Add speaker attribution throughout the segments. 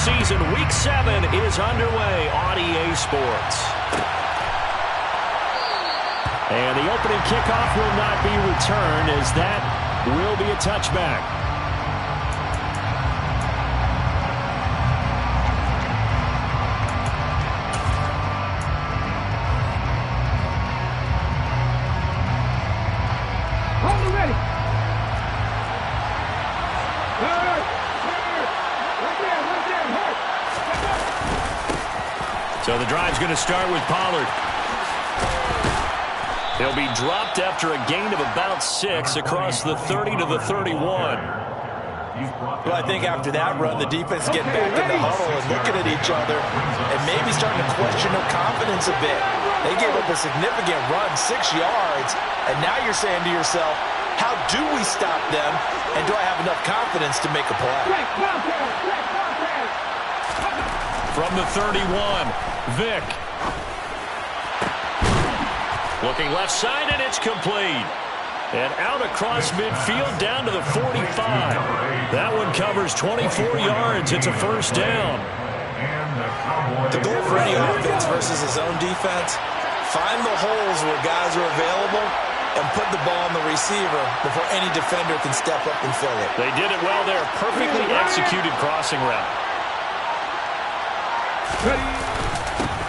Speaker 1: season, Week 7 is underway on EA Sports. And the opening kickoff will not be returned, as that will be a touchback. So the drive's going to start with Pollard. He'll be dropped after a gain of about 6 across the 30 to the 31.
Speaker 2: Well, I think after that run, the defense getting back in the huddle and looking at each other and maybe starting to question their confidence a bit. They gave up a significant run, 6 yards, and now you're saying to yourself, how do we stop them, and do I have enough confidence to make a play?
Speaker 1: From the 31, Vick. Looking left side, and it's complete. And out across midfield down to the 45. That one covers 24 yards. It's a first down.
Speaker 2: The goal for any offense versus his own defense, find the holes where guys are available and put the ball on the receiver before any defender can step up and fill it.
Speaker 1: They did it well there. Perfectly executed crossing route.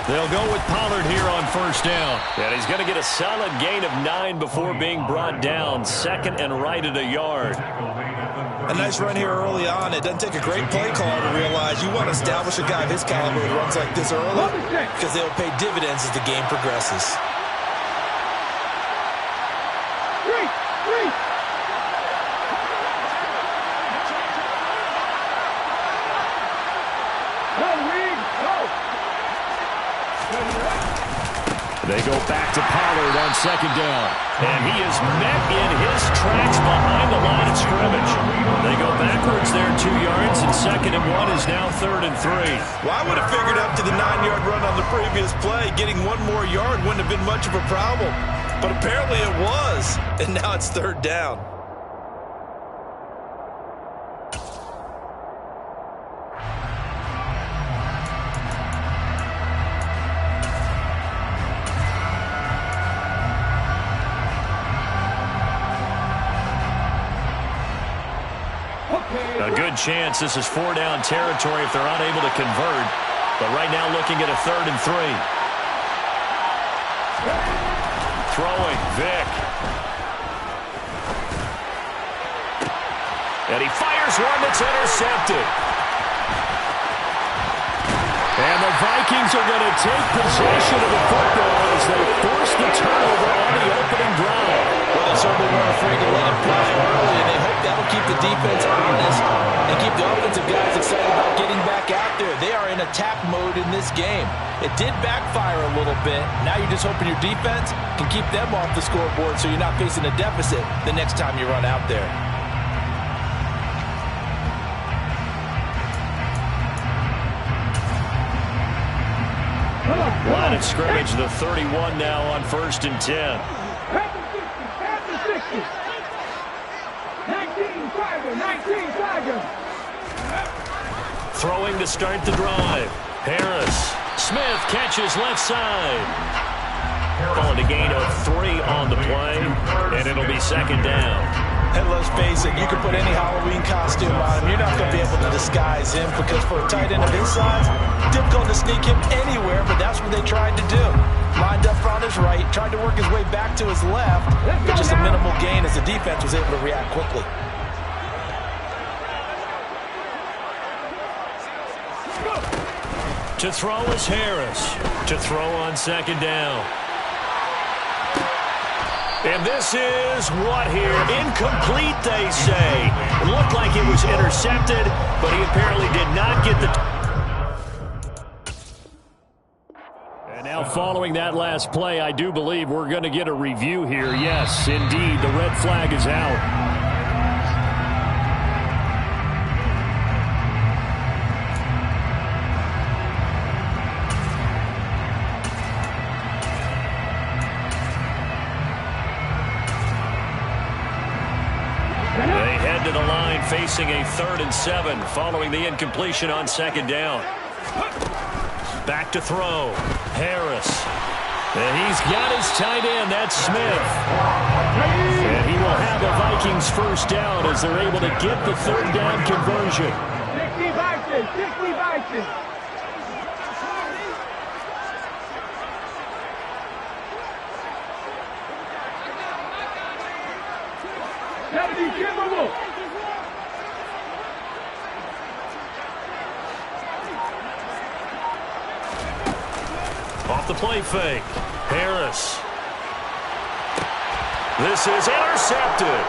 Speaker 1: They'll go with Pollard here on first down. And he's going to get a solid gain of 9 before being brought down. Second and right at a yard.
Speaker 2: A nice run here early on. It doesn't take a great play caller to realize you want to establish a guy of his caliber who runs like this early because they'll pay dividends as the game progresses.
Speaker 1: They go back to Pollard on second down. And he is met in his tracks behind the line of scrimmage. They go backwards there 2 yards, and second and 1 is now 3rd and 3.
Speaker 2: Well, I would have figured up to the 9-yard run on the previous play. Getting 1 more yard wouldn't have been much of a problem. But apparently it was. And now it's 3rd down.
Speaker 1: A good chance this is 4-down territory if they're unable to convert. But right now looking at a 3rd and 3. Throwing, Vick. And he fires one that's intercepted. And the Vikings are going to take possession of the football as they force the turnover on the opening drive.
Speaker 2: Well, they certainly weren't afraid to let him fly early, and they hope that'll keep the defense honest and keep the offensive guys excited about getting back out there. They are in attack mode in this game. It did backfire a little bit. Now you're just hoping your defense can keep them off the scoreboard so you're not facing a deficit the next time you run out there.
Speaker 1: Line of scrimmage, the 31 now on 1st and 10. Throwing to start the drive. Harris. Smith catches left side. Calling a gain of 3 on the play, and it'll be 2nd down.
Speaker 2: And let's face it, you can put any Halloween costume on him. You're not going to be able to disguise him because for a tight end of his size, difficult to sneak him anywhere, but that's what they tried to do. Lined up on his right, tried to work his way back to his left, but just a minimal gain as the defense was able to react quickly.
Speaker 1: To throw is Harris. To throw on 2nd down. And this is what here? Incomplete, they say. It looked like it was intercepted, but he apparently did not get the... And now following that last play, I do believe we're going to get a review here. Yes, indeed, the red flag is out. facing a 3rd and 7 following the incompletion on 2nd down. Back to throw. Harris. And he's got his tight end. That's Smith. And he will have a Vikings 1st down as they're able to get the 3rd down conversion.
Speaker 3: 60 Vikings, 60 Vikings. 70, give them up.
Speaker 1: Off the play fake. Harris. This is intercepted.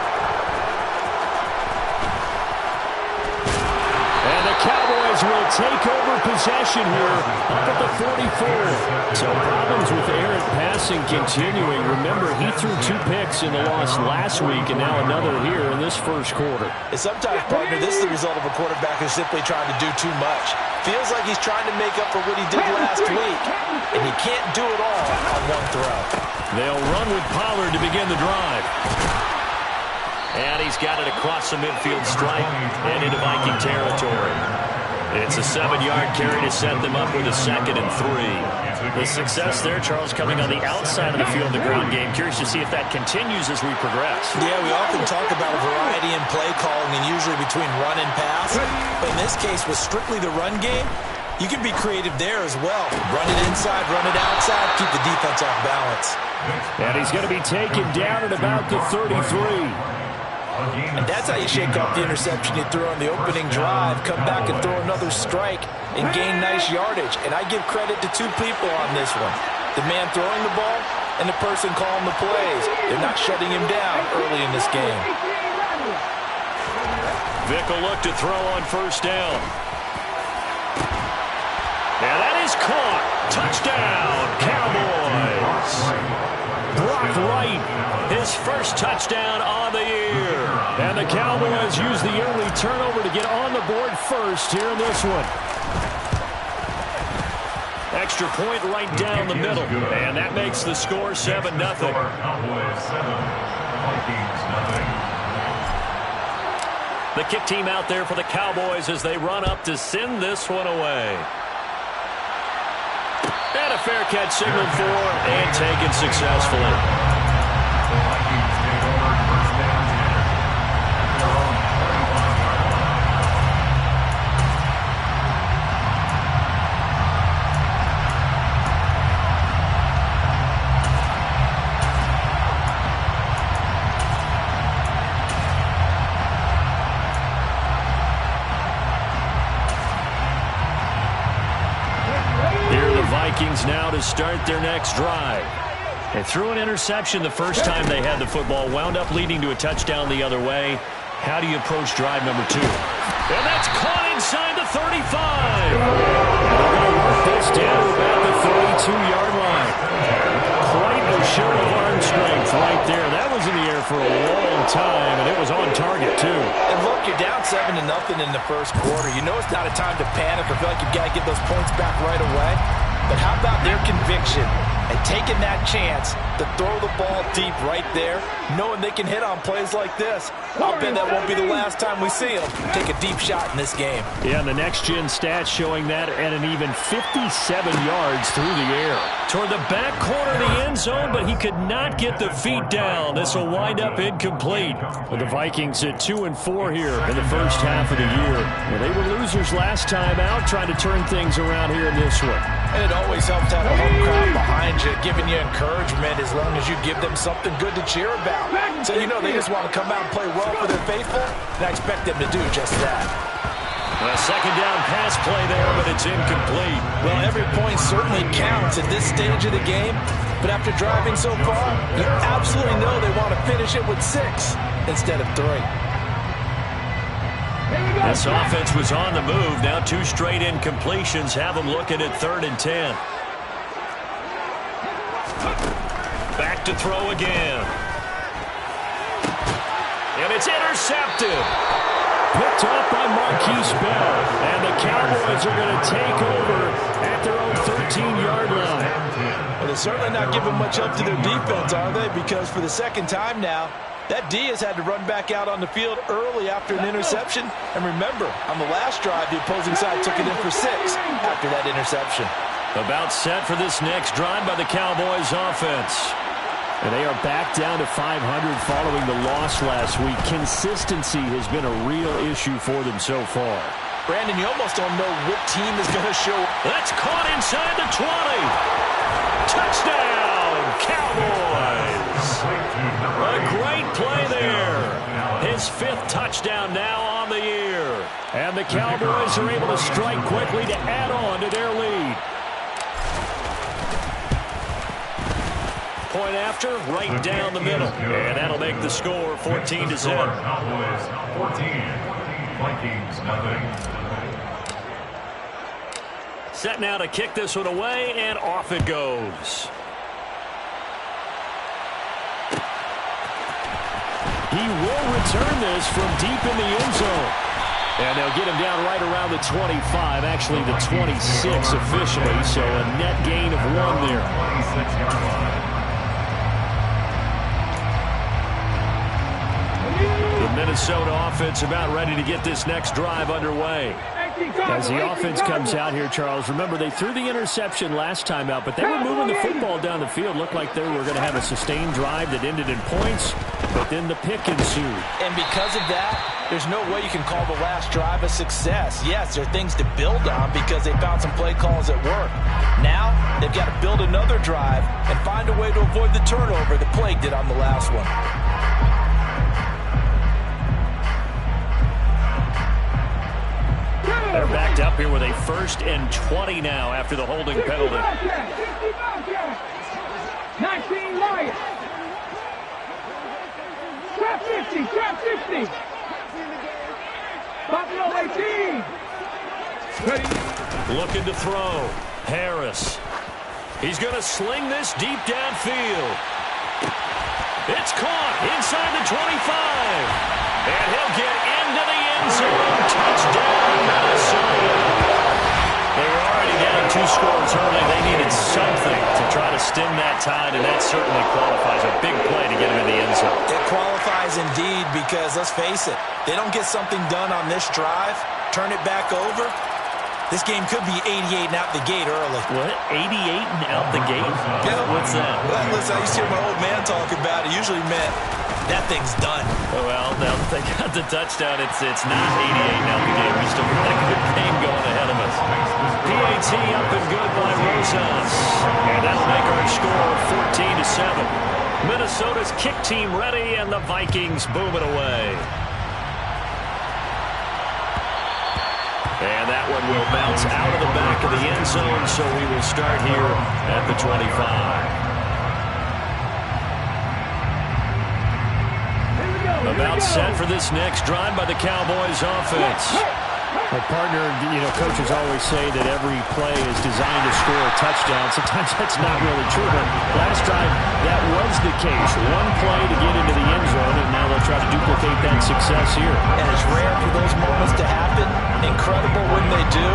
Speaker 1: And the Cowboys will take over possession here up at the 44. So problems with errant passing continuing. Remember, he threw 2 picks in the loss last week and now another here in this 1st quarter.
Speaker 2: And sometimes, partner, this is the result of a quarterback who's simply trying to do too much. Feels like he's trying to make up for what he did last week, and he can't do it all on one throw.
Speaker 1: They'll run with Pollard to begin the drive. And he's got it across the midfield stripe and into Viking territory. It's a 7-yard carry to set them up with a 2nd and 3. The success there, Charles, coming on the outside of the field, the ground game. Curious to see if that continues as we progress.
Speaker 2: Yeah, we often talk about a variety in play calling and usually between run and pass. But in this case, with strictly the run game, you can be creative there as well. Run it inside, run it outside, keep the defense off balance.
Speaker 1: And he's going to be taken down at about the 33.
Speaker 2: And that's how you shake off the interception you threw on the opening drive, come back and throw another strike and gain nice yardage. And I give credit to 2 people on this one. The man throwing the ball and the person calling the plays. They're not shutting him down early in this game.
Speaker 1: Vick will look to throw on 1st down. And that is caught. Touchdown, Cowboys. Brock Wright, his 1st touchdown on the year. And the Cowboys use the early turnover to get on the board first here in this one. Extra point right down the middle. And that makes the score 7-0. The kick team out there for the Cowboys as they run up to send this one away. And a fair catch signaled for and taken successfully. Vikings now to start their next drive. They threw an interception the first time they had the football, wound up leading to a touchdown the other way. How do you approach drive number 2? And that's caught inside the 35. And they're going to work this down about the 32-yard line. Quite a show of arm strength right there. That was in the air for a long time, and it was on target, too.
Speaker 2: And look, you're down 7-0 in the 1st quarter. You know it's not a time to panic or feel like you've got to get those points back right away. But how about their conviction and taking that chance to throw the ball deep right there, knowing they can hit on plays like this? I'll bet that won't be the last time we see them take a deep shot in this game.
Speaker 1: Yeah, and the next-gen stats showing that at an even 57 yards through the air. Toward the back corner of the end zone, but he could not get the feet down. This will wind up incomplete. With the Vikings at 2-4 here in the first half of the year. Well, they were losers last time out, trying to turn things around here in this one.
Speaker 2: And it always helps to have a home crowd behind you, giving you encouragement as long as you give them something good to cheer about. So you know they just want to come out and play well for their faithful, and I expect them to do just that.
Speaker 1: A 2nd down pass play there, but it's incomplete.
Speaker 2: Well, every point certainly counts at this stage of the game, but after driving so far, you absolutely know they want to finish it with 6 instead of 3.
Speaker 1: This offense was on the move. Now 2 straight incompletions have them looking at 3rd and 10. Back to throw again. And it's intercepted. Picked off by Marquise Bell. And the Cowboys are going to take over at their own 13-yard line.
Speaker 2: Well, they're certainly not giving much up to their defense, are they? Because for the 2nd time now, That D has had to run back out on the field early after an interception. And remember, on the last drive, the opposing side took it in for 6 after that interception.
Speaker 1: About set for this next drive by the Cowboys offense.
Speaker 4: And they are back down to 500 following the loss last week. Consistency has been a real issue for them so far.
Speaker 2: Brandon, you almost don't know what team is going to show.
Speaker 1: That's caught inside the 20. Touchdown, Cowboys. A great play there. His 5th touchdown now on the year. And the Cowboys are able to strike quickly to add on to their lead. Point after, right down the middle. And that'll make the score 14-0.
Speaker 5: Cowboys 14, Vikings nothing.
Speaker 1: Set now to kick this one away, and off it goes. He will return this from deep in the end zone. And they'll get him down right around the 25, actually the 26 officially, so a net gain of 1 there.
Speaker 5: 26 yards.
Speaker 1: The Minnesota offense about ready to get this next drive underway.
Speaker 4: As the offense comes out here, Charles, remember they threw the interception last time out, but they were moving the football down the field. Looked like they were going to have a sustained drive that ended in points, but then the pick ensued.
Speaker 2: And because of that, there's no way you can call the last drive a success. Yes, there are things to build on because they found some play calls at work. Now, they've got to build another drive and find a way to avoid the turnover that plagued it on the last one.
Speaker 1: They're backed up here with a 1st and 20 now after the holding penalty.
Speaker 3: 19 Lions. Trap 50, trap 50. Buffalo 18. Ready.
Speaker 1: Looking to throw. Harris. He's going to sling this deep downfield. It's caught inside the 25. And he'll get into the end zone. Touchdown, Minnesota. They were already down 2 scores early. They needed something to try to stem that tide, and that certainly qualifies. A big play to get him in the end zone.
Speaker 2: It qualifies indeed because, let's face it, they don't get something done on this drive, turn it back over, this game could be 88 and out the gate early.
Speaker 1: What? 88 and out the gate?
Speaker 2: Yeah.
Speaker 1: What's that?
Speaker 2: Well, listen, I used to hear my old man talk about it. Usually meant that thing's done.
Speaker 1: Oh, well, now that they got the touchdown, it's not 88 and out the gate. We still got a good game going ahead of us. PAT up and good by Rosas. And that'll make our score 14-7. Minnesota's kick team ready, and the Vikings boom it away. And that one will bounce out of the back of the end zone, so we will start here at the 25. About set for this next drive by the Cowboys offense.
Speaker 4: Well, partner, coaches always say that every play is designed to score a touchdown. Sometimes that's not really true, but last drive that was the case. One play to get into the end zone, and now they'll try to duplicate that success here.
Speaker 2: And it's rare for those moments to happen. Incredible when they do.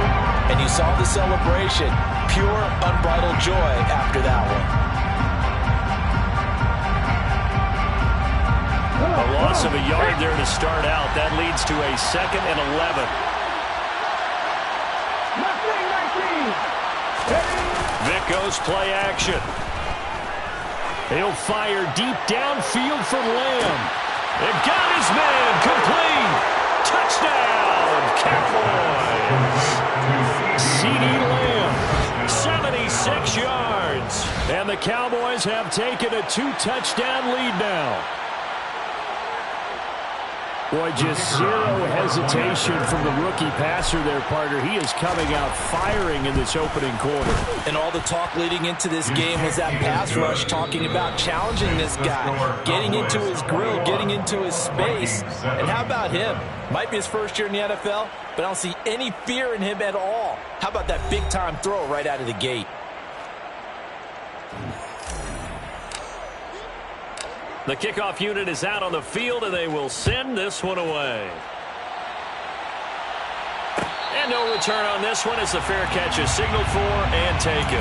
Speaker 2: And you saw the celebration. Pure, unbridled joy after that one.
Speaker 1: A loss of a yard there to start out. That leads to a 2nd and 11. Vic goes play action. He'll fire deep downfield for Lamb. They've got his man complete. Touchdown, Cowboys. CeeDee Lamb, 76 yards. And the Cowboys have taken a 2-touchdown lead now. Boy, just zero hesitation from the rookie passer there, partner. He is coming out firing in this opening quarter.
Speaker 2: And all the talk leading into this game was that pass rush, talking about challenging this guy, getting into his grill, getting into his space. And how about him? Might be his first year in the NFL, but I don't see any fear in him at all. How about that big-time throw right out of the gate?
Speaker 1: The kickoff unit is out on the field, and they will send this one away. And no return on this one as the fair catch is signaled for and taken.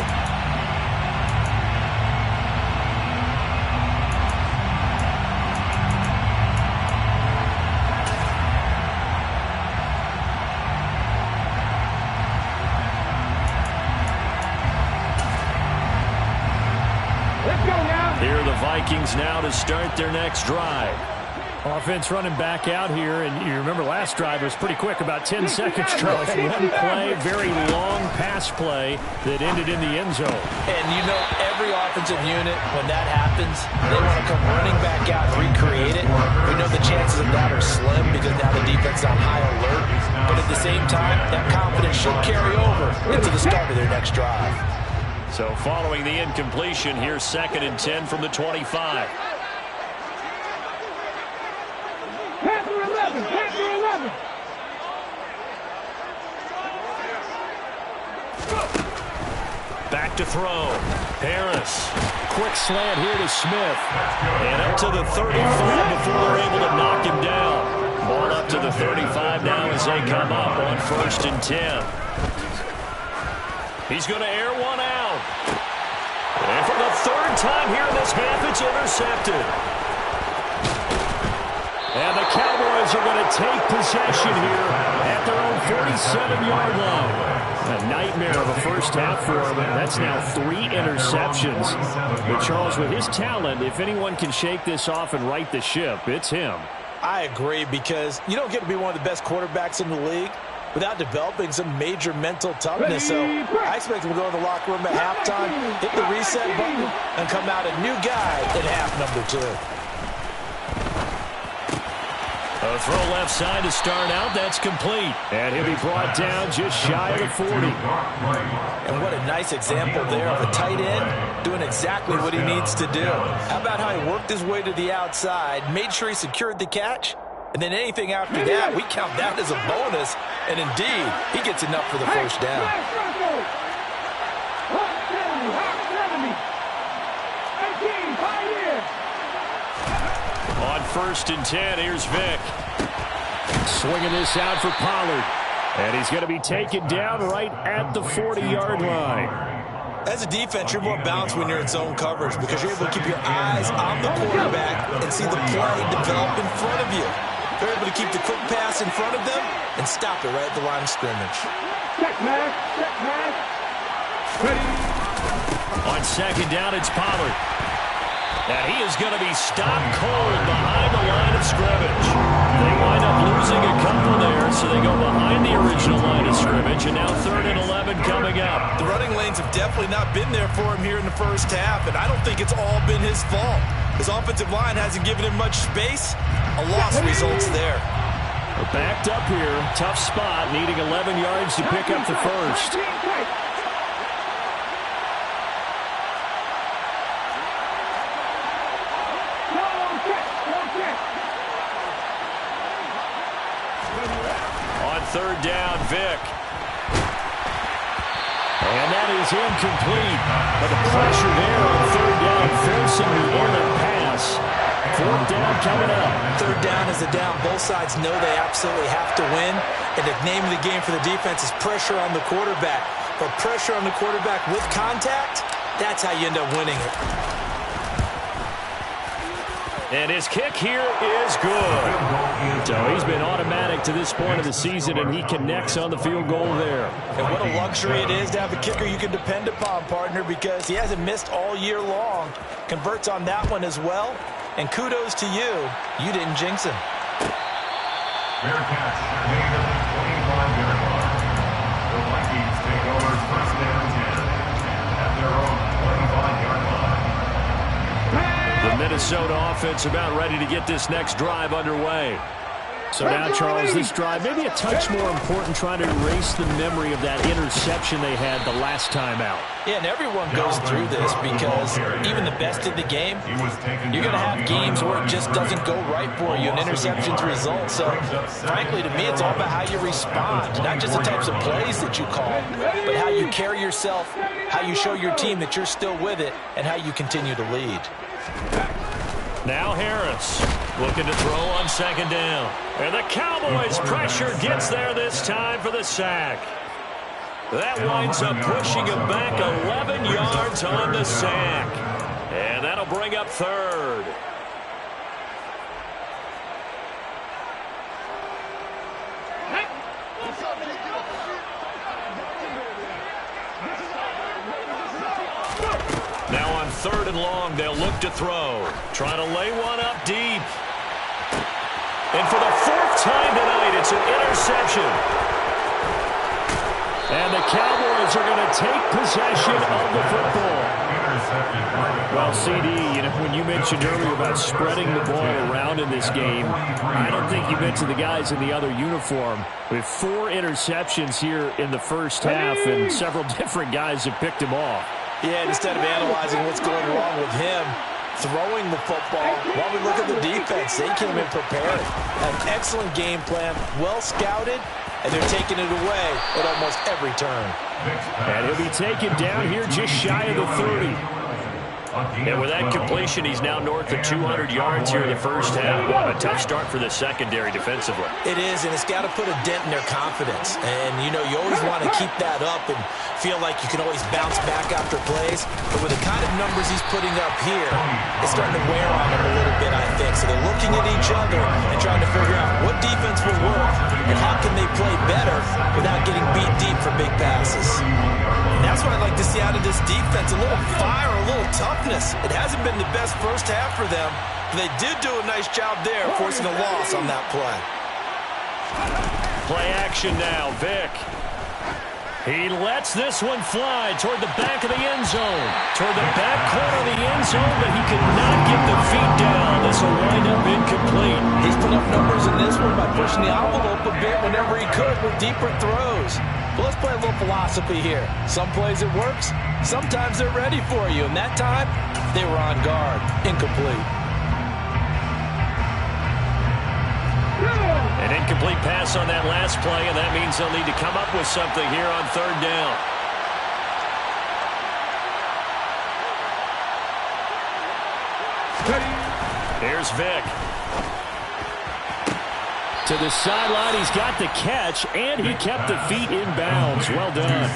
Speaker 3: go now.
Speaker 1: Here are the Vikings now to start their next drive.
Speaker 4: Offense running back out here, and you remember last drive was pretty quick, about 10 seconds, Charles. One play, very long pass play that ended in the end zone.
Speaker 2: And you know, every offensive unit, when that happens, they want to come running back out and recreate it. We know the chances of that are slim because now the defense is on high alert. But at the same time, that confidence should carry over into the start of their next drive.
Speaker 1: So following the incompletion, here's 2nd and 10 from the 25.
Speaker 3: Panther 11, Panther 11.
Speaker 1: Back to throw. Harris. Quick slant here to Smith. And up to the 35 before they're able to knock him down. Ball up to the 35 now as they come up on 1st and 10. He's going to air one out. And for the 3rd time here in this half, it's intercepted. And the Cowboys are going to take possession here at their own 47-yard line. A nightmare of a first half for him. That's now 3 interceptions. But Charles, with his talent, if anyone can shake this off and right the ship, it's him.
Speaker 2: I agree, because you don't get to be one of the best quarterbacks in the league without developing some major mental toughness. So I expect him to go to the locker room at halftime, hit the reset button, and come out a new guy in half number 2.
Speaker 1: A throw left side to start out. That's complete. And he'll be brought down just shy of the 40.
Speaker 2: And what a nice example there of a tight end doing exactly what he needs to do. How about how he worked his way to the outside, made sure he secured the catch, and then anything after that, we count that as a bonus. And indeed, he gets enough for the first down.
Speaker 1: On 1st and 10, here's Vick. Swinging this out for Pollard. And he's going to be taken down right at the 40-yard line.
Speaker 2: As a defense, you're more balanced when you're in zone coverage because you're able to keep your eyes on the quarterback and see the play develop in front of you. They're able to keep the quick pass in front of them and stop it right at the line of scrimmage.
Speaker 3: Check back, check back. Ready.
Speaker 1: On 2nd down, it's Pollard. And he is going to be stopped cold behind the line of scrimmage. They wind up losing a couple there, so they go behind the original line of scrimmage, and now 3rd and 11 coming up.
Speaker 2: The running lanes have definitely not been there for him here in the first half, and I don't think it's all been his fault. His offensive line hasn't given him much space. A loss results there.
Speaker 1: We're backed up here. Tough spot, needing 11 yards to pick up the first. On 3rd down, Vick. And that is incomplete. But the pressure there on 3rd down, forcing the errant pass. 4th down coming up.
Speaker 2: 3rd down is a down. Both sides know they absolutely have to win. And the name of the game for the defense is pressure on the quarterback. But pressure on the quarterback with contact, that's how you end up winning it.
Speaker 1: And his kick here is good. So he's been automatic to this point of the season, and he connects on the field goal there.
Speaker 2: And what a luxury it is to have a kicker you can depend upon, partner, because he hasn't missed all year long. Converts on that one as well. And kudos to you. You didn't jinx him.
Speaker 5: Fair catch made at the 25-yard line. The Vikings take over 1st and 10 at their own 25-yard line.
Speaker 1: The Minnesota offense about ready to get this next drive underway.
Speaker 4: So now, Charles, this drive maybe a touch more important, trying to erase the memory of that interception they had the last time out.
Speaker 2: Yeah, and everyone goes through this because even the best in the game, you're going to have games where it just doesn't go right for you, and interceptions result. So, frankly, to me, it's all about how you respond, not just the types of plays that you call, but how you carry yourself, how you show your team that you're still with it, and how you continue to lead.
Speaker 1: Now Harris looking to throw on 2nd down. And the Cowboys' pressure gets there this time for the sack. That winds up pushing him back 11 yards on the sack. And that'll bring up 3rd. Now on 3rd and long. They'll look to throw. Trying to lay one up deep. And for the 4th time tonight, it's an interception. And the Cowboys are going to take possession of the football. Well, CD, when you mentioned earlier about spreading the ball around in this game, I don't think you mentioned the guys in the other uniform. We have 4 interceptions here in the first half, and several different guys have picked him off.
Speaker 2: Yeah, instead of analyzing what's going wrong with him, throwing the football, while we look at the defense, they came in prepared. An excellent game plan, well scouted, and they're taking it away at almost every turn.
Speaker 4: And he'll be taken down here just shy of the 30.
Speaker 1: And with that completion, he's now north of 200 yards here in the first half. A tough start for the secondary defensively.
Speaker 2: It is, and it's got to put a dent in their confidence. And, you always want to keep that up and feel like you can always bounce back after plays. But with the kind of numbers he's putting up here, it's starting to wear on them a little bit, I think. So they're looking at each other and trying to figure out what defense will work and how can they play better without getting beat deep for big passes. And that's what I'd like to see out of this defense, a little fire, a little toughness. It hasn't been the best first half for them, but they did do a nice job there forcing a loss on that play.
Speaker 1: Play action now, Vic. He lets this one fly toward the back of the end zone. Toward the back corner of the end zone, but he could not get the feet down. This will wind up incomplete.
Speaker 2: He's put up numbers in this one by pushing the envelope a bit whenever he could with deeper throws. But let's play a little philosophy here. Some plays it works, sometimes they're ready for you. And that time, they were on guard. Incomplete.
Speaker 1: An incomplete pass on that last play, and that means they'll need to come up with something here on 3rd down. Here's Vic.
Speaker 4: To the sideline, he's got the catch, and he kept the feet in bounds. Well done.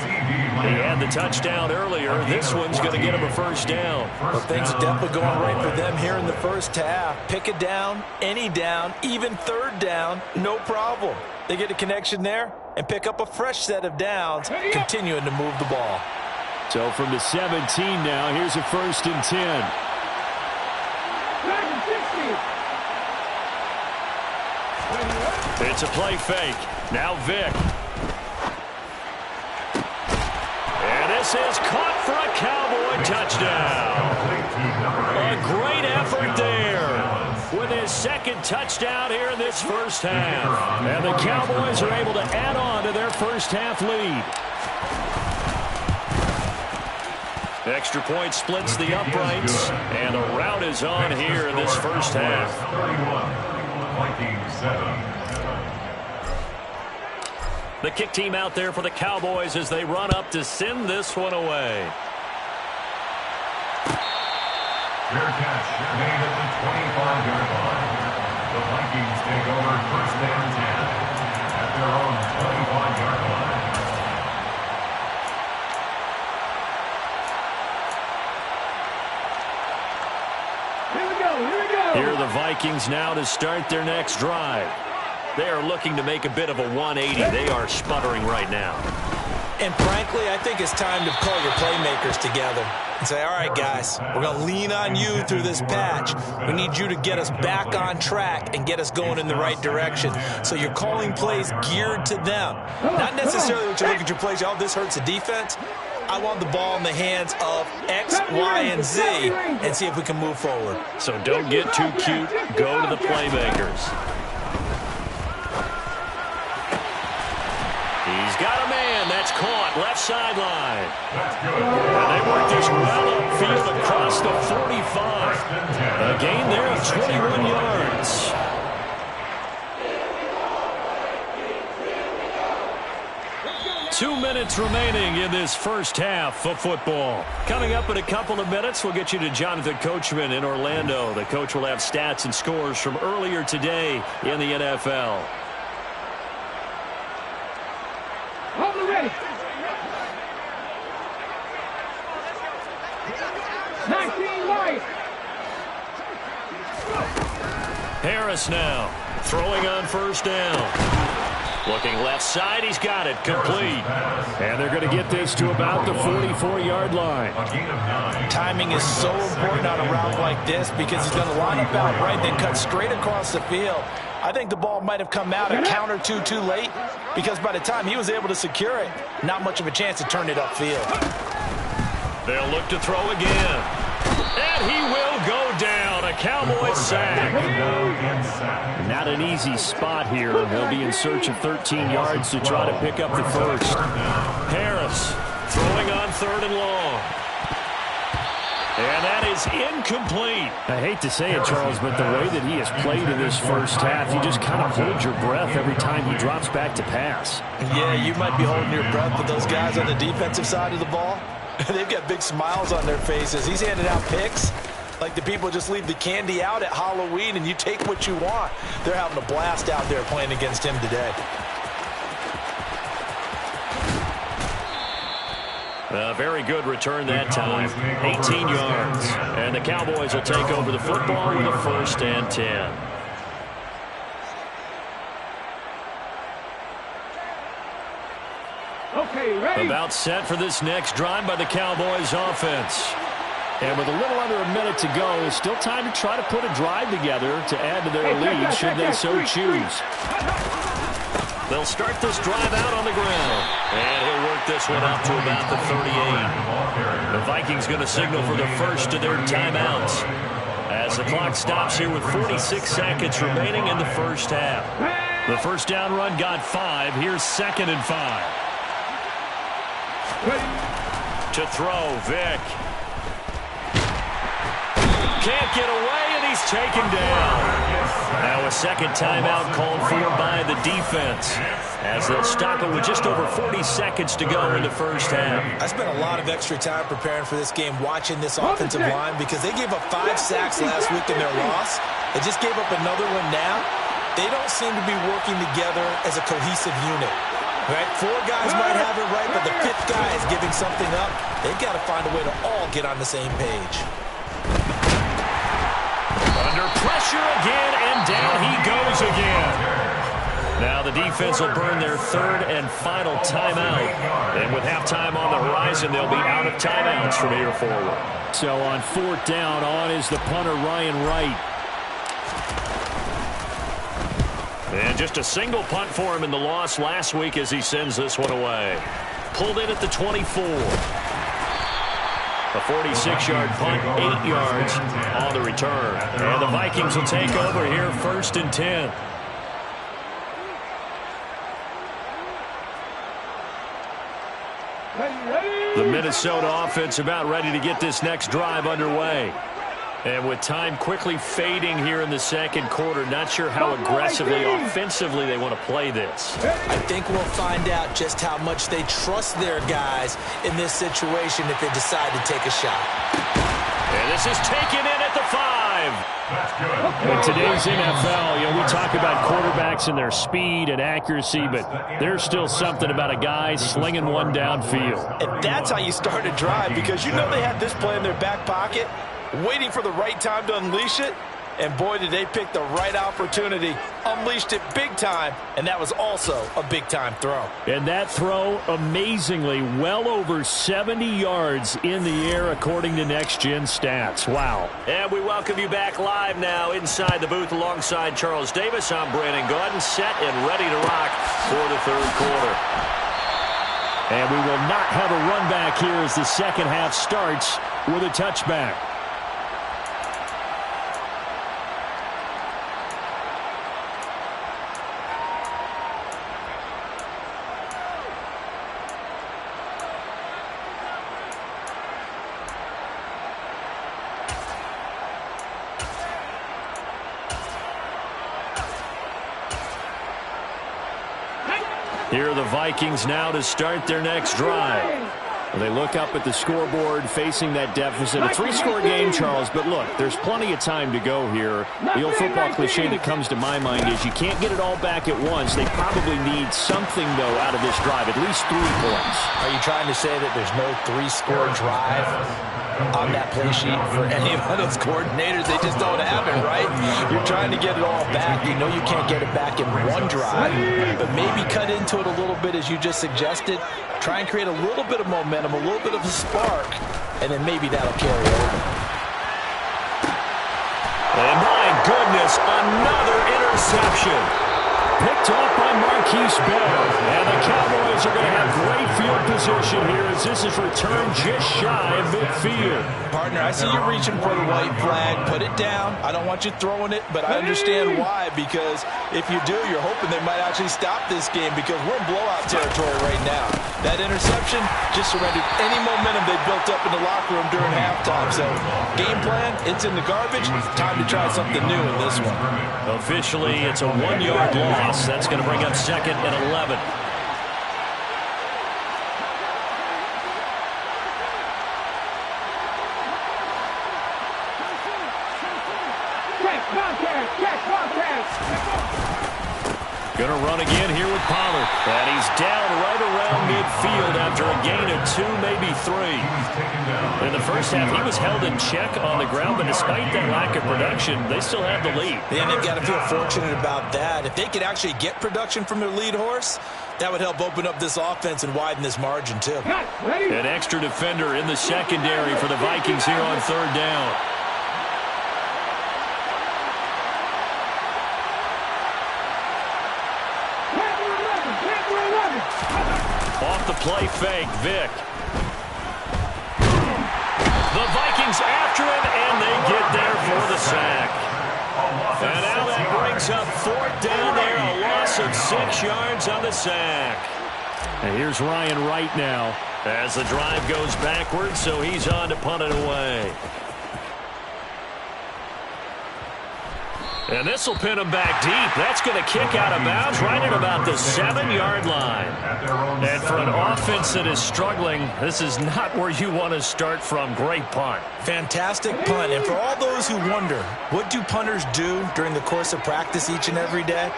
Speaker 1: He had the touchdown earlier. This one's going to get him a 1st down.
Speaker 2: Well, things are definitely going right for them here in the first half. Pick a down, any down, even 3rd down, no problem. They get a connection there and pick up a fresh set of downs, continuing to move the ball.
Speaker 4: So from the 17 now, here's a 1st and 10.
Speaker 1: It's a play fake. Now Vic. And this is caught for a Cowboy touchdown. A great effort there with his 2nd touchdown here in this first half.
Speaker 4: And the Cowboys are able to add on to their first half lead.
Speaker 1: Extra point splits the uprights, and a rout is on here in this first half.
Speaker 5: 7.
Speaker 1: The kick team out there for the Cowboys as they run up to send this one away.
Speaker 5: Fair catch made at the 25-yard line. The Vikings take over 1st and 10 at their own 25-yard line.
Speaker 1: Here are the Vikings now to start their next drive. They are looking to make a bit of a 180. They are sputtering right now.
Speaker 2: And frankly, I think it's time to call your playmakers together and say, all right, guys, we're going to lean on you through this patch. We need you to get us back on track and get us going in the right direction. So you're calling plays geared to them. Not necessarily what you look at your plays, oh, this hurts the defense. I want the ball in the hands of X, Y, and Z and see if we can move forward.
Speaker 1: So don't get too cute. Go to the playmakers. He's got a man. That's caught. Left sideline. And they work this well upfield across the 45. A gain there of 21 yards. Two minutes remaining in this first half of football. Coming up in a couple of minutes, we'll get you to Jonathan Coachman in Orlando. The coach will have stats and scores from earlier today in the NFL.
Speaker 3: Ready. 19 right.
Speaker 1: Harris now throwing on 1st down. Looking left side, he's got it, complete. And they're going to get this to about the 44-yard line.
Speaker 2: Timing is so important on a route like this because he's going to line up out right, then cut straight across the field. I think the ball might have come out a count or two too late because by the time he was able to secure it, not much of a chance to turn it upfield.
Speaker 1: They'll look to throw again. And he will go down. A Cowboys sack.
Speaker 4: Not an easy spot here. They'll be in search of 13 yards to try to pick up the first.
Speaker 1: Harris throwing on 3rd and long. And that is incomplete.
Speaker 4: I hate to say it, Charles, but the way that he has played in this first half, you just kind of hold your breath every time he drops back to pass.
Speaker 2: Yeah, you might be holding your breath, but those guys on the defensive side of the ball, they've got big smiles on their faces. He's handing out picks like the people just leave the candy out at Halloween and you take what you want. They're having a blast out there playing against him today.
Speaker 1: A very good return that time. 18 yards. And the Cowboys will take over the football with a 1st and 10.
Speaker 3: Okay, ready.
Speaker 1: About set for this next drive by the Cowboys offense.
Speaker 4: And with a little under a minute to go, it's still time to try to put a drive together to add to their lead should they so choose.
Speaker 1: They'll start this drive out on the ground. And he'll work this one up to about the 38. The Vikings going to signal for the first of their timeouts as the clock stops here with 46 seconds remaining in the first half. The first down run got 5. Here's 2nd and 5. To throw, Vick. Can't get away, and he's taken down. Now a second timeout called for by the defense as they'll stop it with just over 40 seconds to go in the first half.
Speaker 2: I spent a lot of extra time preparing for this game watching this offensive line because they gave up 5 sacks last week in their loss. They just gave up another one now. They don't seem to be working together as a cohesive unit. Right? 4 guys might have it right, but the 5th guy is giving something up. They've got to find a way to all get on the same page.
Speaker 1: Under pressure again, and down he goes again. Now the defense will burn their 3rd and final timeout. And with halftime on the horizon, they'll be out of timeouts from here forward.
Speaker 4: So on 4th down, on is the punter, Ryan Wright.
Speaker 1: And just a single punt for him in the loss last week as he sends this one away. Pulled in at the 24. A 46-yard punt, 8 yards on the return. And the Vikings will take over here 1st and 10. The Minnesota offense about ready to get this next drive underway. And with time quickly fading here in the second quarter, not sure how aggressively, offensively they want to play this.
Speaker 2: I think we'll find out just how much they trust their guys in this situation if they decide to take a shot.
Speaker 1: And this is taken in at the 5.
Speaker 4: In today's NFL, we talk about quarterbacks and their speed and accuracy, but there's still something about a guy slinging one downfield.
Speaker 2: And that's how you start a drive because you know they had this play in their back pocket, waiting for the right time to unleash it. And boy, did they pick the right opportunity. Unleashed it big time, and that was also a big-time throw.
Speaker 4: And that throw, amazingly, well over 70 yards in the air, according to Next Gen Stats. Wow.
Speaker 1: And we welcome you back live now inside the booth alongside Charles Davis. I'm Brandon Gaudin, set and ready to rock for the 3rd quarter.
Speaker 4: And we will not have a run back here as the second half starts with a touchback.
Speaker 1: Here are the Vikings now to start their next drive.
Speaker 4: Well, they look up at the scoreboard facing that deficit. A 3-score game, Charles, but look, there's plenty of time to go here. The old football cliche that comes to my mind is you can't get it all back at once. They probably need something, though, out of this drive, at least 3 points.
Speaker 2: Are you trying to say that there's no 3-score drive? on that play sheet for any of those coordinators. They just don't have it, right? You're trying to get it all back. You know you can't get it back in one drive, but maybe cut into it a little bit as you just suggested. Try and create a little bit of momentum, a little bit of a spark, and then maybe that'll carry over.
Speaker 1: And my goodness, another interception. Picked off by Marquise Bell. And the Cowboys are going to have great field position here as this is returned just shy of midfield.
Speaker 2: Partner, I see you reaching for the white flag. Put it down. I don't want you throwing it, but I understand why, because if you do, you're hoping they might actually stop this game because we're in blowout territory right now. That interception just surrendered any momentum they built up in the locker room during halftime. So, game plan, it's in the garbage. Time to try something new in this one.
Speaker 1: Officially, it's a 1-yard loss. That's going to bring up 2nd and 11. Going to run again here with Pollard. And he's down right around midfield after a gain of 2, maybe 3. In the first half, he was held in check on the ground, but despite that lack of production, they still have the lead.
Speaker 2: And they've got to feel fortunate about that. If they could actually get production from their lead horse, that would help open up this offense and widen this margin, too.
Speaker 1: An extra defender in the secondary for the Vikings here on 3rd down. Off the play fake, Vic. The Vikings after him, and they get there for the sack. And now that brings up 4th down there, a loss of 6 yards on the sack. And here's Ryan Wright now as the drive goes backwards, so he's on to punt it away. And this will pin him back deep. That's going to kick out of bounds right at about the 7-yard line. And for an offense that is struggling, this is not where you want to start from. Great punt.
Speaker 2: Fantastic punt. And for all those who wonder, what do punters do during the course of practice each and every day?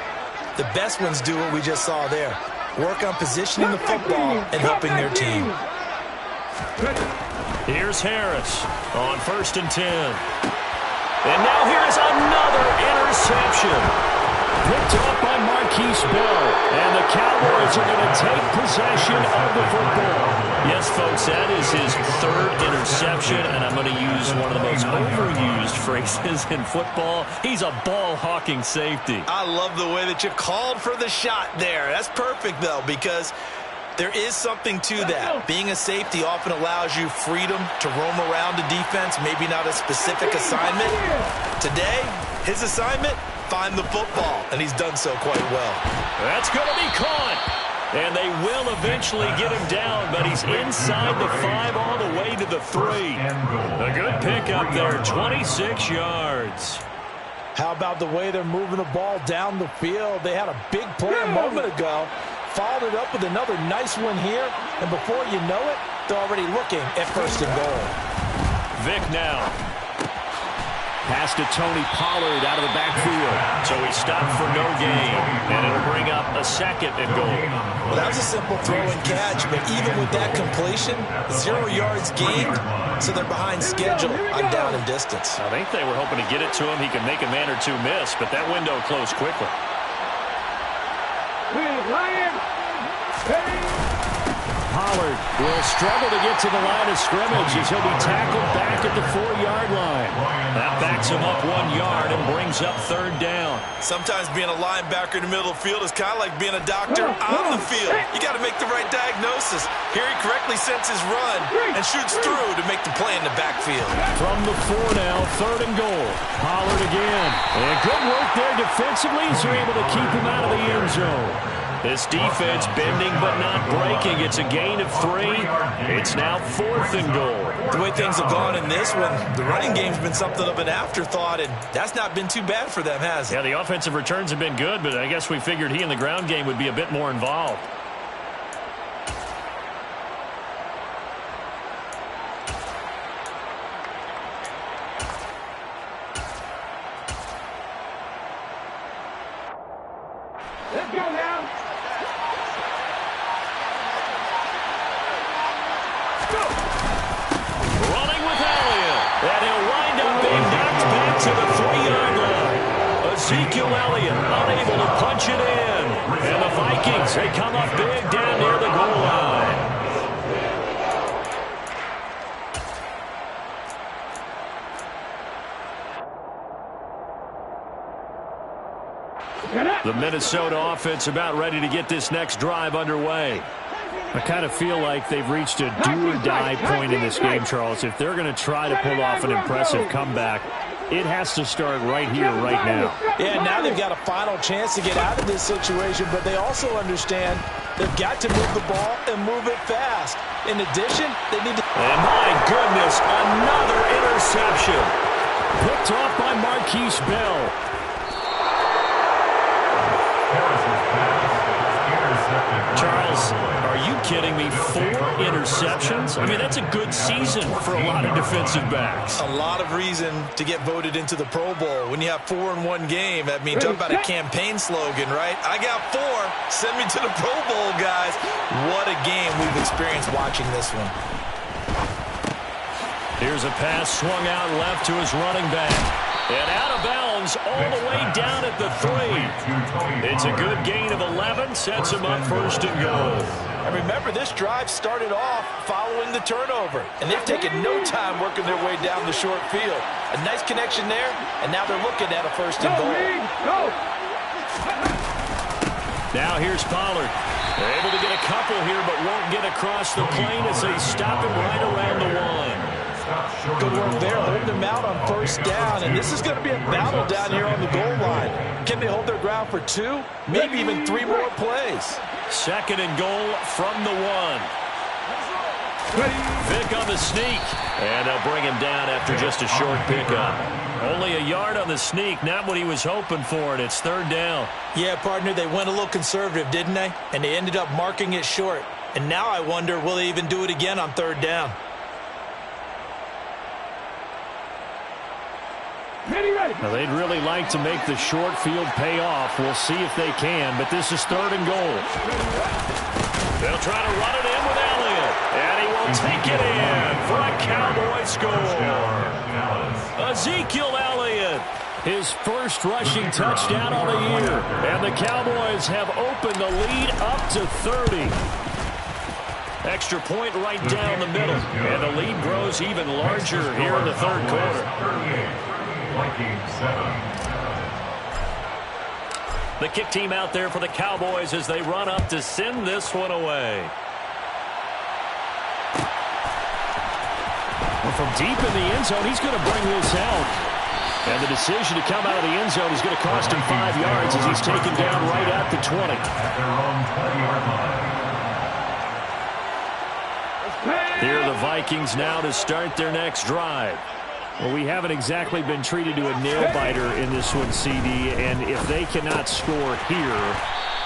Speaker 2: The best ones do what we just saw there. Work on positioning the football and helping their team.
Speaker 1: Here's Harris on 1st and 10. And now here's another interception. Picked off by Marquise Bell. And the Cowboys are going to take possession of the football. Yes, folks, that is his 3rd interception. And I'm going to use one of the most overused phrases in football. He's a ball-hawking safety.
Speaker 2: I love the way that you called for the shot there. That's perfect, though, because there is something to that. Being a safety often allows you freedom to roam around the defense, maybe not a specific assignment. Today, his assignment, find the football, and he's done so quite well.
Speaker 1: That's going to be caught. And they will eventually get him down, but he's inside the 5 all the way to the 3. A good pickup there, 26 yards.
Speaker 2: How about the way they're moving the ball down the field? They had a big play a moment ago. Followed it up with another nice one here. And before you know it, they're already looking at 1st and goal.
Speaker 1: Vic now. Pass to Tony Pollard out of the backfield. So he stopped for no gain. And it'll bring up a 2nd and goal.
Speaker 2: Well, that was a simple throw and catch. But even with that completion, 0 yards gained. So they're behind schedule on down and distance.
Speaker 1: I think they were hoping to get it to him. He could make a man or two miss. But that window closed quickly. Pollard will struggle to get to the line of scrimmage as he'll be tackled back at the 4-yard line. That backs him up 1 yard and brings up 3rd down.
Speaker 2: Sometimes being a linebacker in the middle of the field is kind of like being a doctor on the field. You got to make the right diagnosis. Here he correctly sets his run and shoots through to make the play in the backfield.
Speaker 1: From the 4 now, 3rd and goal. Pollard again. And good work there defensively as they're able to keep him out of the end zone. This defense bending but not breaking. It's a gain of 3. It's now 4th and goal.
Speaker 2: The way things have gone in this one, the running game's been something of an afterthought, and that's not been too bad for them, has it?
Speaker 1: Yeah, the offensive returns have been good, but I guess we figured he in the ground game would be a bit more involved.
Speaker 3: Let's go now.
Speaker 1: Running with Ezekiel Elliott unable to punch it in. And the Vikings, they come up big down near the goal line. The Minnesota offense about ready to get this next drive underway.
Speaker 4: I kind of feel like they've reached a do-or-die point in this game, Charles. If they're going to try to pull off an impressive comeback, it has to start right here, right now.
Speaker 2: Yeah, now they've got a final chance to get out of this situation, but they also understand they've got to move the ball and move it fast. In addition, they need to...
Speaker 1: And my goodness, another interception.
Speaker 4: Picked off by Marquise Bell.
Speaker 1: Charles, are you kidding me? 4 interceptions? I mean, that's a good season for a lot of defensive backs.
Speaker 2: A lot of reason to get voted into the Pro Bowl. When you have 4 in one game, I mean, talk about a campaign slogan, right? I got 4. Send me to the Pro Bowl, guys. What a game we've experienced watching this one.
Speaker 1: Here's a pass swung out left to his running back. And out of bounds all the way down at the 3. It's a good gain of 11, sets him up first and goal.
Speaker 2: And remember, this drive started off following the turnover, and they've taken no time working their way down the short field. A nice connection there, and now they're looking at a first and goal.
Speaker 1: Now here's Pollard. They're able to get a couple here, but won't get across the plane as they stop him right around the 1.
Speaker 2: Good work there, holding them out on first down, and this is going to be a battle down here on the goal line. Can they hold their ground for 2, maybe even 3 more plays?
Speaker 1: Second and goal from the 1. Vick on the sneak, and they'll bring him down after just a short pickup. Only a yard on the sneak, not what he was hoping for, and it's third down.
Speaker 2: Yeah, partner, they went a little conservative, didn't they? And they ended up marking it short. And now I wonder, will they even do it again on third down?
Speaker 4: Now, they'd really like to make the short field pay off. We'll see if they can, but this is third and goal.
Speaker 1: They'll try to run it in with Elliott, and he will take it in for a Cowboy score. Ezekiel Elliott,
Speaker 4: his first rushing touchdown of the year, and the Cowboys have opened the lead up to 30.
Speaker 1: Extra point right down the middle, and the lead grows even larger here in the third quarter. The kick team out there for the Cowboys as they run up to send this one away.
Speaker 4: Well, from deep in the end zone, he's going to bring this out. And the decision to come out of the end zone is going to cost him 5 yards as he's taken down right at the 20.
Speaker 1: Here are the Vikings now to start their next drive.
Speaker 4: Well, we haven't exactly been treated to a nail-biter in this one, CD, and if they cannot score here,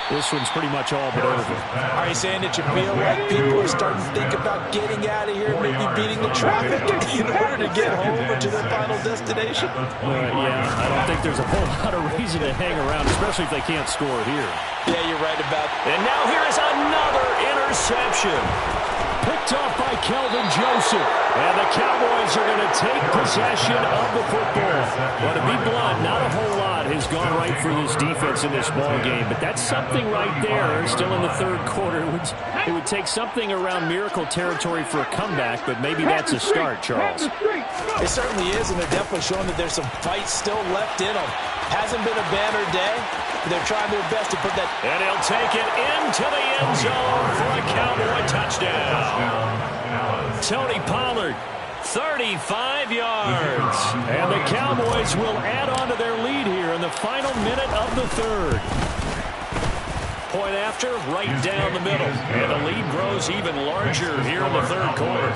Speaker 4: this one's pretty much all but over.
Speaker 2: Are you saying that you feel like people are starting to think about getting out of here, maybe beating the traffic in order to get home or to their final destination?
Speaker 4: Yeah, I don't think there's a whole lot of reason to hang around, especially if they can't score here.
Speaker 2: Yeah, you're right about that.
Speaker 1: And now here is another interception.
Speaker 4: Picked off by Kelvin Joseph.
Speaker 1: And the Cowboys are going to take possession of the football.
Speaker 4: Well, to be blunt, not a whole lot has gone right for this defense in this ball game, but that's something right there. Still in the third quarter. It would take something around miracle territory for a comeback, but maybe that's a start, Charles.
Speaker 2: It certainly is, and they're definitely showing that there's some fight still left in them. Hasn't been a banner day, but they're trying their best to put that.
Speaker 1: And he'll take it into the end zone for a Cowboy touchdown. Tony Pollard, 35 yards.
Speaker 4: And the Cowboys will add on to their lead here in the final minute of the third.
Speaker 1: Point after, right down the middle. And the lead grows even larger here in the third quarter.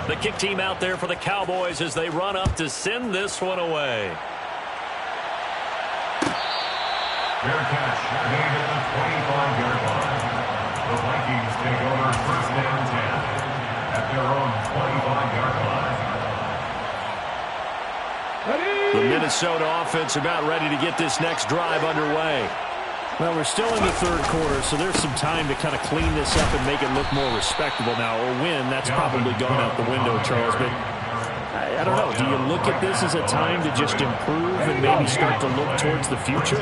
Speaker 1: The kick team out there for the Cowboys as they run up to send this one away.
Speaker 5: Fair catch made at the 25-yard line. The Vikings take over first and 10 at their own 25-yard line.
Speaker 1: The Minnesota offense about ready to get this next drive underway.
Speaker 4: Well, we're still in the third quarter, so there's some time to kind of clean this up and make it look more respectable now. A win, that's probably gone out the window, Charles, but I don't know. Do you look at this as a time to just improve and maybe start to look towards the future?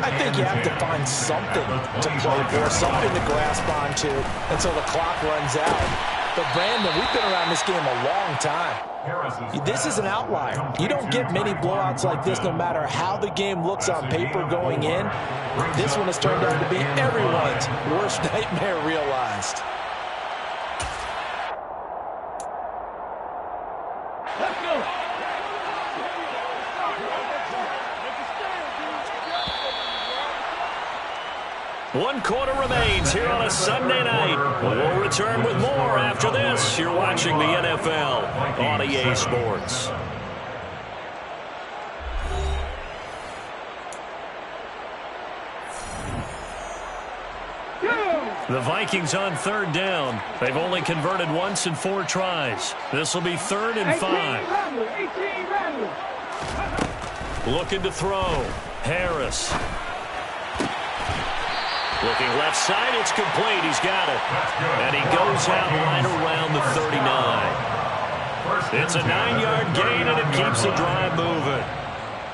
Speaker 2: I think you have to find something to play for, something to grasp onto until the clock runs out. But, Brandon, we've been around this game a long time. This is an outlier. You don't get many blowouts like this no matter how the game looks on paper going in. This one has turned out to be everyone's worst nightmare realized.
Speaker 3: Let's go.
Speaker 1: One quarter remains here on a Sunday night. We'll return with more after this. You're watching the NFL on EA Sports. The Vikings on third down. They've only converted once in 4 tries. This will be 3rd and 5. Looking to throw. Harris. Looking left side, it's complete. He's got it. And he goes out right around the 39. It's a 9-yard gain, and it keeps the drive moving.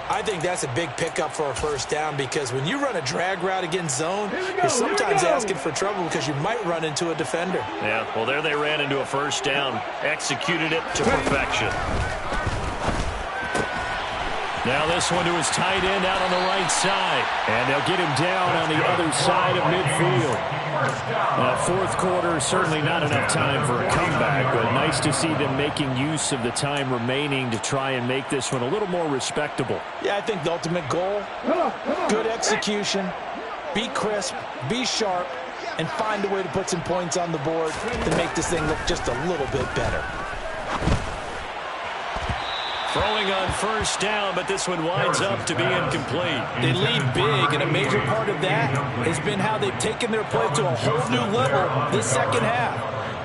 Speaker 2: I think that's a big pickup for a first down because when you run a drag route against zone, you're sometimes asking for trouble because you might run into a defender.
Speaker 1: Yeah, well, there they ran into a first down. Executed it to perfection. Now this one to his tight end out on the right side. And they'll get him down on the other side of midfield. Now, 4th quarter, certainly not enough time for a comeback, but nice to see them making use of the time remaining to try and make this one a little more respectable.
Speaker 2: Yeah, I think the ultimate goal, good execution, be crisp, be sharp, and find a way to put some points on the board to make this thing look just a little bit better.
Speaker 1: Throwing on first down, but this one winds up to be incomplete.
Speaker 2: They lead big, and a major part of that has been how they've taken their play to a whole new level this second half.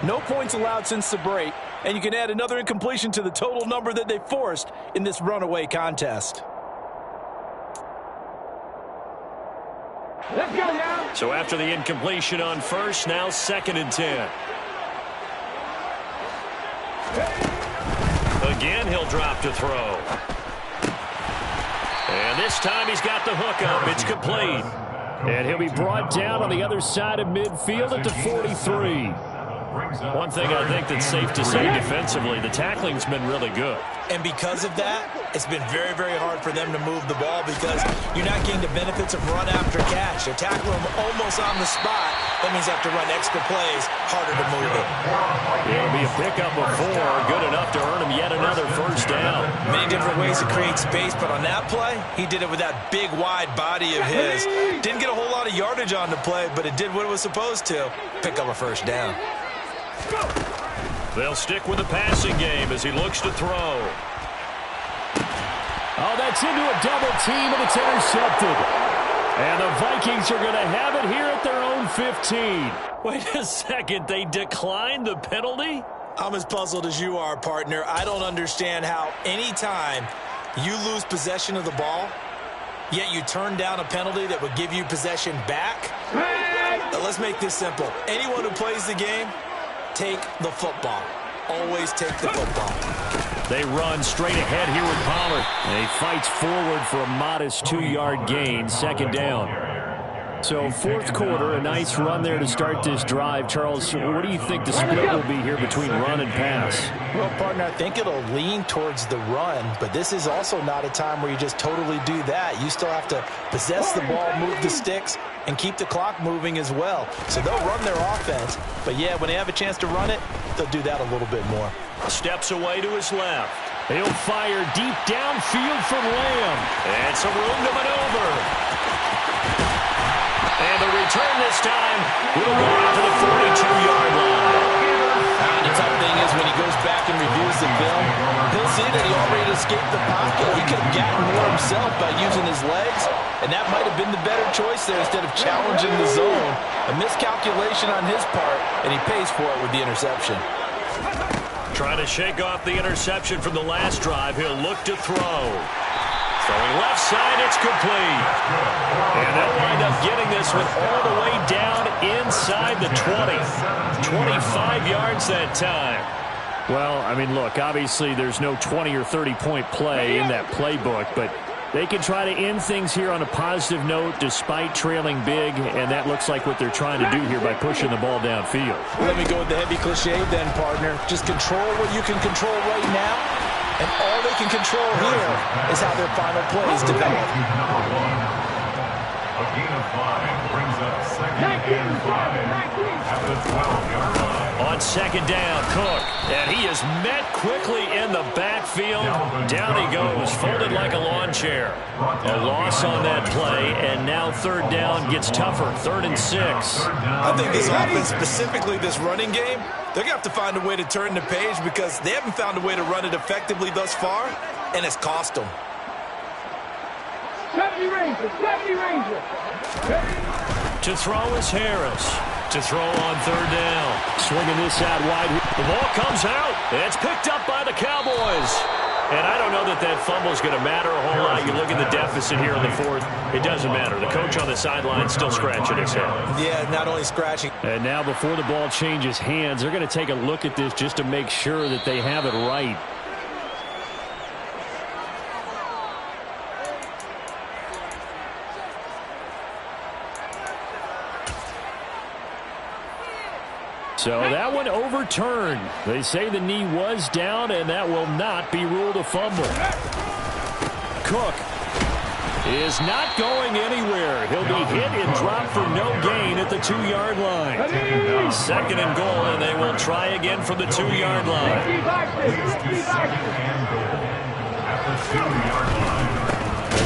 Speaker 2: No points allowed since the break, and you can add another incompletion to the total number that they forced in this runaway contest.
Speaker 3: Let's go now.
Speaker 1: So after the incompletion on first, now 2nd and 10. Again, he'll drop to throw. And this time he's got the hook up. It's complete.
Speaker 4: And he'll be brought down on the other side of midfield at the 43.
Speaker 1: One thing I think that's safe to say defensively, the tackling's been really good.
Speaker 2: And because of that, it's been very, very hard for them to move the ball because you're not getting the benefits of run after catch. They tackle him almost on the spot. That means they have to run extra plays, harder to move it.
Speaker 1: It'll be a pickup of 4, good enough to earn him yet another first down.
Speaker 2: Many different ways to create space, but on that play, he did it with that big, wide body of his. Didn't get a whole lot of yardage on the play, but it did what it was supposed to. Pick up a first down.
Speaker 1: They'll stick with the passing game as he looks to throw.
Speaker 4: Oh, that's into a double team, and it's intercepted. And the Vikings are going to have it here at their own 15.
Speaker 1: Wait a second, they declined the penalty?
Speaker 2: I'm as puzzled as you are, partner. I don't understand how any time you lose possession of the ball, yet you turn down a penalty that would give you possession back. Now, let's make this simple. Anyone who plays the game, take the football. Always take the football.
Speaker 4: They run straight ahead here with Pollard. And he fights forward for a modest 2-yard gain, 2nd down. So 4th quarter, a nice run there to start this drive. Charles, what do you think the split will be here between run and pass?
Speaker 2: Well, partner, I think it'll lean towards the run, but this is also not a time where you just totally do that. You still have to possess the ball, move the sticks, and keep the clock moving as well. So they'll run their offense, but yeah, when they have a chance to run it, they'll do that a little bit more.
Speaker 1: Steps away to his left.
Speaker 4: He'll fire deep downfield from Lamb.
Speaker 1: And some room to maneuver. And the return this time will go out to the 42-yard line.
Speaker 2: And the tough thing is when he goes back and reviews the film, he'll see that he already escaped the pocket. He could have gotten more himself by using his legs, and that might have been the better choice there instead of challenging the zone. A miscalculation on his part, and he pays for it with the interception.
Speaker 1: Trying to shake off the interception from the last drive. He'll look to throw. Throwing left side, it's complete. And they'll wind up getting this one all the way down inside the 20. 25 yards that time.
Speaker 4: Well, I mean, look, obviously there's no 20 or 30-point play in that playbook, but they can try to end things here on a positive note despite trailing big, and that looks like what they're trying to do here by pushing the ball downfield.
Speaker 2: Let me go with the heavy cliche then, partner. Just control what you can control right now, and all they can control here is how their final plays develop.
Speaker 5: A gain of 5 brings up second and 5 at the 12-yard line.
Speaker 1: On second down, Cook. And he is met quickly in the backfield. Down he goes, folded like a lawn chair. A loss on that play, and now third down gets tougher. 3rd and 6.
Speaker 2: I think this offense, specifically this running game, they're going to have to find a way to turn the page because they haven't found a way to run it effectively thus far, and it's cost them.
Speaker 3: 70 Ranger, 70 Ranger.
Speaker 1: To throw is Harris. To throw on third down.
Speaker 4: Swinging this out wide.
Speaker 1: The ball comes out. It's picked up by the Cowboys. And I don't know that that fumble is going to matter a whole lot. You look at the deficit here in the 4th. It doesn't matter. The coach on the sideline still scratching his head.
Speaker 2: Yeah, not only scratching.
Speaker 4: And now before the ball changes hands, they're going to take a look at this just to make sure that they have it right. So that one overturned. They say the knee was down, and that will not be ruled a fumble. Cook is not going anywhere. He'll be hit and dropped for no gain at the 2-yard line. 2nd and goal, and they will try again from the 2-yard line.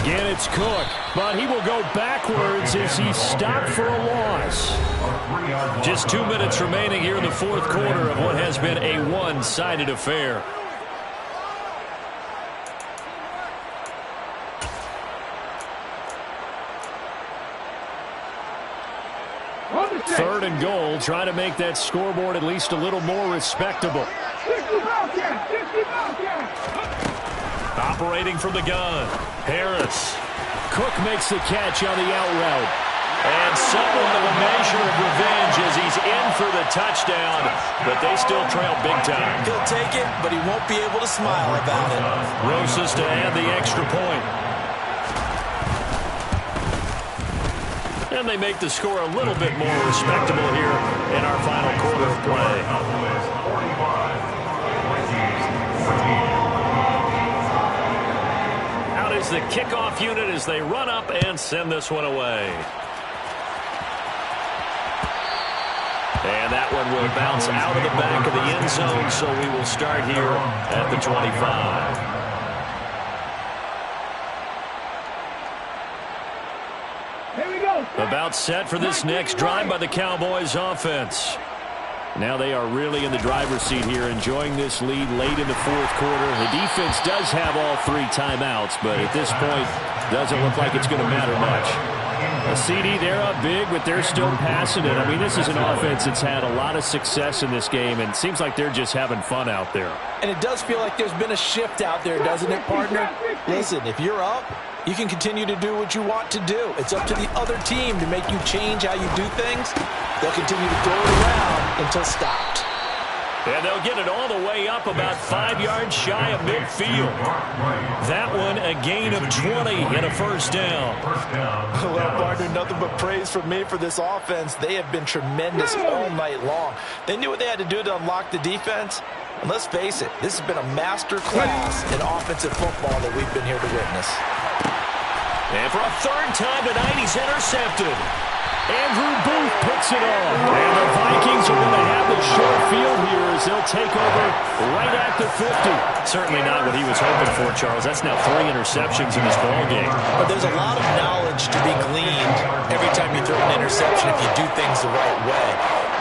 Speaker 4: Again, it's Cook, but he will go backwards as he stopped for a loss.
Speaker 1: Just 2 minutes remaining here in the 4th quarter of what has been a one-sided affair.
Speaker 4: Third and goal, trying to make that scoreboard at least a little more respectable.
Speaker 1: Operating from the gun, Harris.
Speaker 4: Cook makes the catch on the out route.
Speaker 1: And somewhat of a measure of revenge as he's in for the touchdown, but they still trail big time.
Speaker 2: He'll take it, but he won't be able to smile about it.
Speaker 1: Rosas to add the extra point. And they make the score a little bit more respectable here in our final quarter of play. Out is the kickoff unit as they run up and send this one away. And that one will bounce out of the back of the end zone, so we will start here at the 25. About set for this next drive by the Cowboys offense. Now they are really in the driver's seat here, enjoying this lead late in the 4th quarter. The defense does have all 3 timeouts, but at this point, doesn't look like it's going to matter much. A CD, they're up big, but they're still passing it. I mean, this is an offense that's had a lot of success in this game, and it seems like they're just having fun out there.
Speaker 2: And it does feel like there's been a shift out there, doesn't it, partner? Listen, if you're up, you can continue to do what you want to do. It's up to the other team to make you change how you do things. They'll continue to throw it around until stopped.
Speaker 1: And they'll get it all the way up about 5 yards shy of midfield. That one a gain of 20 and a first down.
Speaker 2: Well, partner, nothing but praise from me for this offense. They have been tremendous all night long. They knew what they had to do to unlock the defense. And let's face it, this has been a master class in offensive football that we've been here to witness.
Speaker 1: And for a 3rd time tonight, he's intercepted. Andrew Booth picks it off. And the Vikings are going to have the short field here as they'll take over right at the 50. Certainly not what he was hoping for, Charles. That's now 3 interceptions in this ballgame.
Speaker 2: But there's a lot of knowledge to be gleaned every time you throw an interception if you do things the right way.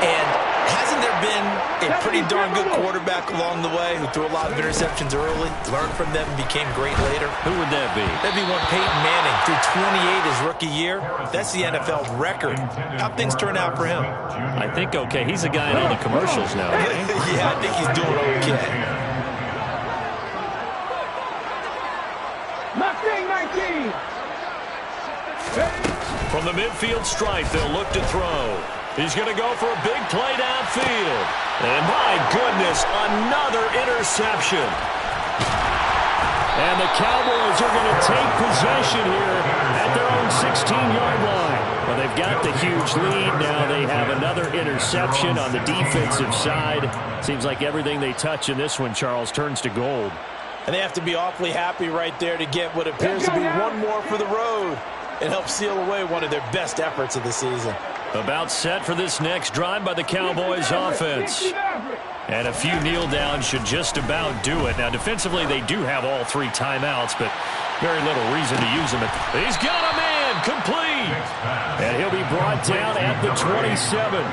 Speaker 2: And hasn't there been a pretty darn good quarterback along the way who threw a lot of interceptions early, learned from them, and became great later?
Speaker 1: Who would that be?
Speaker 2: That'd be one Peyton Manning. Threw 28 his rookie year. That's the NFL record. How'd things turn out for him?
Speaker 1: I think okay. He's a guy in all the commercials now.
Speaker 2: Yeah, I think he's doing okay.
Speaker 3: Mustang 19.
Speaker 1: From the midfield stripe, they'll look to throw. He's going to go for a big play downfield. And my goodness, another interception. And the Cowboys are going to take possession here at their own 16-yard line. Well, they've got the huge lead. Now they have another interception on the defensive side. Seems like everything they touch in this one, Charles, turns to gold.
Speaker 2: And they have to be awfully happy right there to get what appears to be one more for the road and help seal away one of their best efforts of the season.
Speaker 1: About set for this next drive by the Cowboys offense. And a few kneel downs should just about do it. Now, defensively, they do have all 3 timeouts, but very little reason to use them. He's got a man complete. And he'll be brought down at the 27.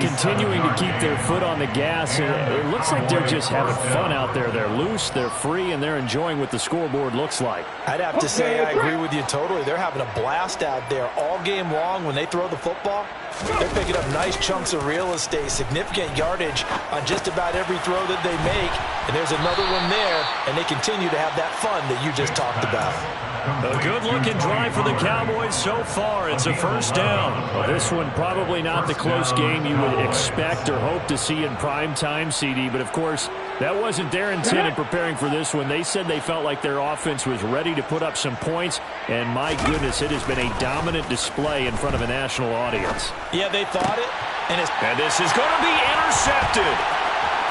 Speaker 1: Continuing to keep their foot on the gas. And it looks like they're just having fun out there. They're loose, they're free, and they're enjoying what the scoreboard looks like.
Speaker 2: I'd have to say I agree with you totally. They're having a blast out there all game long when they throw the football. They're picking up nice chunks of real estate, significant yardage on just about every throw that they make. And there's another one there, and they continue to have that fun that you just talked about.
Speaker 1: A good-looking drive for the Cowboys so far. It's a first down.
Speaker 4: Well, this one probably not the close game you would expect or hope to see in prime time, CD. But, of course, that wasn't their intent in preparing for this one. They said they felt like their offense was ready to put up some points. And, my goodness, it has been a dominant display in front of a national audience.
Speaker 2: Yeah, they thought it. And
Speaker 1: this is going to be intercepted.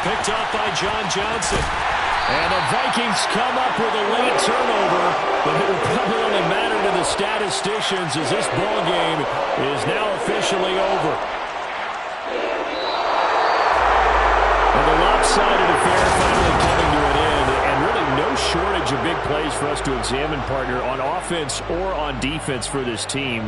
Speaker 1: Picked up by John Johnson. And the Vikings come up with a late turnover, but it will probably only matter to the statisticians as this ball game is now officially over. And the lopsided affair finally coming to an end, and really no shortage of big plays for us to examine, partner, on offense or on defense for this team.